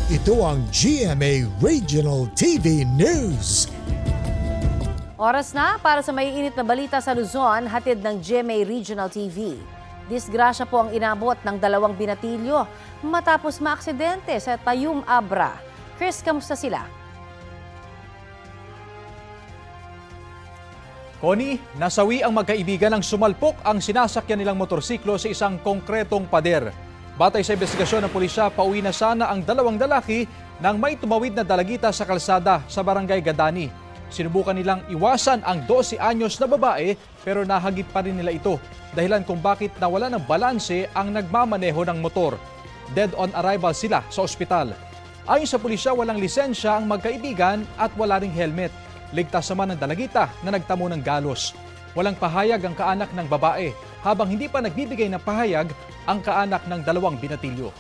Ito ang GMA Regional TV News. Oras na para sa may init na balita sa Luzon, hatid ng GMA Regional TV. Disgrasya po ang inabot ng 2 binatilyo matapos maaksidente sa Tayum Abra. Chris, kamusta sila? Connie, nasawi ang magkaibigan ng sumalpok ang sinasakyan nilang motorsiklo sa isang konkretong pader. Batay sa investigasyon ng pulisya, pauwi na sana ang 2 lalaki nang may tumawid na dalagita sa kalsada sa barangay Gadani. Sinubukan nilang iwasan ang 12 anyos na babae pero nahagip pa rin nila ito. Dahilan kung bakit nawala ng balanse ang nagmamaneho ng motor. Dead on arrival sila sa ospital. Ayon sa pulisya, walang lisensya ang magkaibigan at wala ring helmet. Ligtas naman ang dalagita na nagtamo ng galos. Walang pahayag ang kaanak ng babae habang hindi pa nagbibigay ng pahayag ang kaanak ng 2 binatilyo.